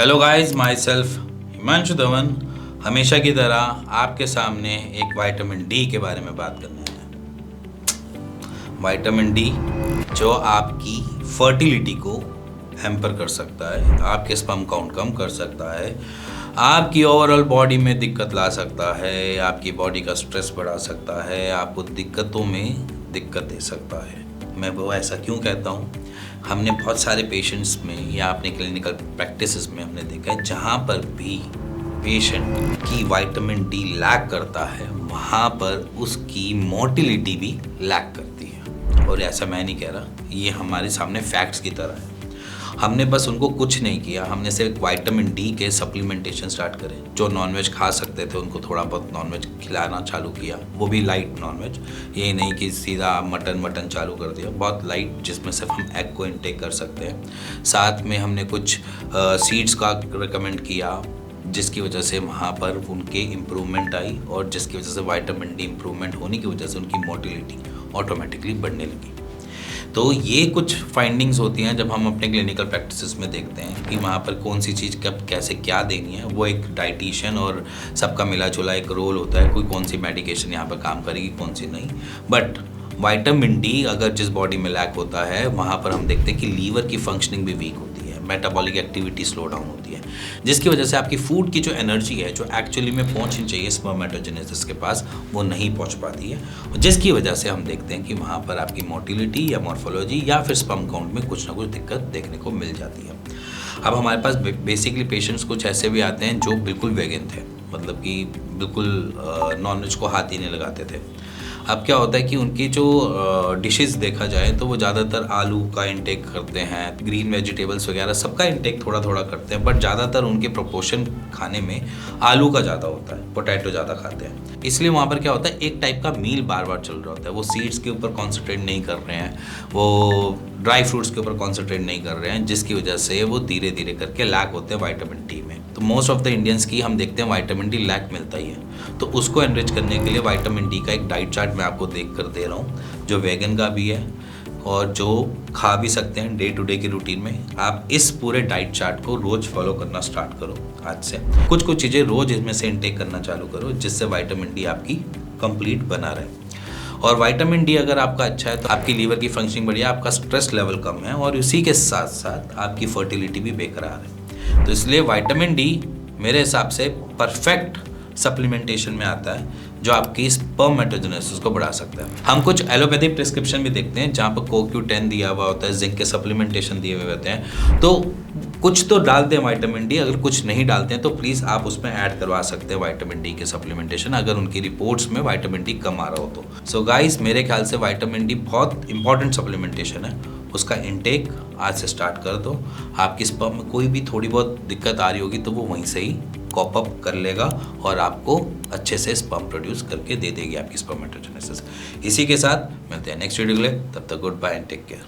Hello guys, my self Himanshu Dhawan हमेशा की तरह आपके सामने एक विटामिन डी के बारे में बात करने आया। विटामिन डी जो आपकी फर्टिलिटी को हैम्पर कर सकता है, आपके स्पर्म काउंट कम कर सकता है, आपकी ओवरऑल बॉडी में दिक्कत ला सकता है, आपकी बॉडी का स्ट्रेस बढ़ा सकता है, आपको दिक्कतों में दिक्कत दे सकता है। मैं वो ऐसा क्यों कहता हूँ? हमने बहुत सारे पेशेंट्स में या अपने क्लिनिकल प्रैक्टिसेस में हमने देखा है जहाँ पर भी पेशेंट की विटामिन डी लैक करता है वहाँ पर उसकी मोटिलिटी भी लैक करती है। और ऐसा मैं नहीं कह रहा, ये हमारे सामने फैक्ट्स की तरह है। हमने बस उनको कुछ नहीं किया, हमने सिर्फ विटामिन डी के सप्लीमेंटेशन स्टार्ट करे। जो नॉनवेज खा सकते थे उनको थोड़ा बहुत नॉनवेज खिलाना चालू किया, वो भी लाइट नॉनवेज, ये नहीं कि सीधा मटन चालू कर दिया, बहुत लाइट जिसमें सिर्फ हम एग को इनटेक कर सकते हैं। साथ में हमने कुछ सीड्स का रिकमेंड किया जिसकी वजह से वहाँ पर उनके इम्प्रूवमेंट आई और जिसकी वजह से विटामिन डी इम्प्रूवमेंट होने की वजह से उनकी मोटिलिटी ऑटोमेटिकली बढ़ने लगी। तो ये कुछ फाइंडिंग्स होती हैं जब हम अपने क्लिनिकल प्रैक्टिसेस में देखते हैं कि वहाँ पर कौन सी चीज़ कब कैसे क्या देनी है। वो एक डाइटिशियन और सबका मिला जुला एक रोल होता है, कोई कौन सी मेडिकेशन यहाँ पर काम करेगी कौन सी नहीं। बट विटामिन डी अगर जिस बॉडी में लैक होता है वहाँ पर हम देखते हैं कि लीवर की फंक्शनिंग भी वीक होती है, मेटाबॉलिक एक्टिविटी स्लो डाउन होती है, जिसकी वजह से आपकी फूड की जो एनर्जी है जो एक्चुअली में पहुंचनी चाहिए स्पर्मेटोजेनेसिस के पास वो नहीं पहुंच पाती है, जिसकी वजह से हम देखते हैं कि वहाँ पर आपकी मोटिलिटी या मॉर्फोलॉजी या फिर स्पर्म काउंट में कुछ ना कुछ दिक्कत देखने को मिल जाती है। अब हमारे पास बेसिकली पेशेंट्स कुछ ऐसे भी आते हैं जो बिल्कुल वेगन थे, मतलब कि बिल्कुल नॉनवेज को हाथ ही नहीं लगाते थे। अब क्या होता है कि उनकी जो डिशेस देखा जाए तो वो ज़्यादातर आलू का इंटेक करते हैं, ग्रीन वेजिटेबल्स वगैरह सबका इंटेक थोड़ा थोड़ा करते हैं, बट ज़्यादातर उनके प्रोपोर्शन खाने में आलू का ज़्यादा होता है, पोटैटो ज़्यादा खाते हैं। इसलिए वहाँ पर क्या होता है, एक टाइप का मील बार बार चल रहा होता है। वो सीड्स के ऊपर कॉन्सेंट्रेट नहीं कर रहे हैं, वो ड्राई फ्रूट्स के ऊपर कॉन्सेंट्रेट नहीं कर रहे हैं, जिसकी वजह से वो धीरे धीरे करके लैक होते हैं विटामिन डी में। तो मोस्ट ऑफ द इंडियंस की हम देखते हैं विटामिन डी लैक मिलता ही है। तो उसको एनरिच करने के लिए विटामिन डी का एक डाइट चार्ट मैं आपको देख कर दे रहा हूँ जो वेगन का भी है और जो खा भी सकते हैं डे टू डे की रूटीन में। आप इस पूरे डाइट चार्ट को रोज फॉलो करना स्टार्ट करो आज से। कुछ चीज़ें रोज इसमें से इनटेक करना चालू करो जिससे विटामिन डी आपकी कंप्लीट बना रहे। और विटामिन डी अगर आपका अच्छा है तो आपकी लीवर की फंक्शनिंग बढ़िया, आपका स्ट्रेस लेवल कम है और इसी के साथ साथ आपकी फर्टिलिटी भी बेकरार है। तो इसलिए विटामिन डी मेरे हिसाब से परफेक्ट सप्लीमेंटेशन में आता है जो आपकी स्पर्मेटोजेनेसिस को बढ़ा सकता है। हम कुछ एलोपैथिक प्रिस्क्रिप्शन भी देखते हैं जहाँ पर CoQ10 दिया हुआ होता है, जिंक के सप्लीमेंटेशन दिए हुए होते हैं। तो कुछ तो डालते हैं विटामिन डी, अगर कुछ नहीं डालते हैं तो प्लीज़ आप उसमें ऐड करवा सकते हैं विटामिन डी के सप्लीमेंटेशन अगर उनकी रिपोर्ट्स में विटामिन डी कम आ रहा हो तो। सो गाइस, मेरे ख्याल से विटामिन डी बहुत इंपॉर्टेंट सप्लीमेंटेशन है, उसका इनटेक आज से स्टार्ट कर दो। आपकी स्पर्म में कोई भी थोड़ी बहुत दिक्कत आ रही होगी तो वो वहीं से ही कॉप अप कर लेगा और आपको अच्छे से स्पर्म प्रोड्यूस करके दे देगी आपकी स्पर्मेटोजेनेसिस। इसी के साथ मिलते हैं नेक्स्ट वीडियो के लिए, तब तक good bye and take care.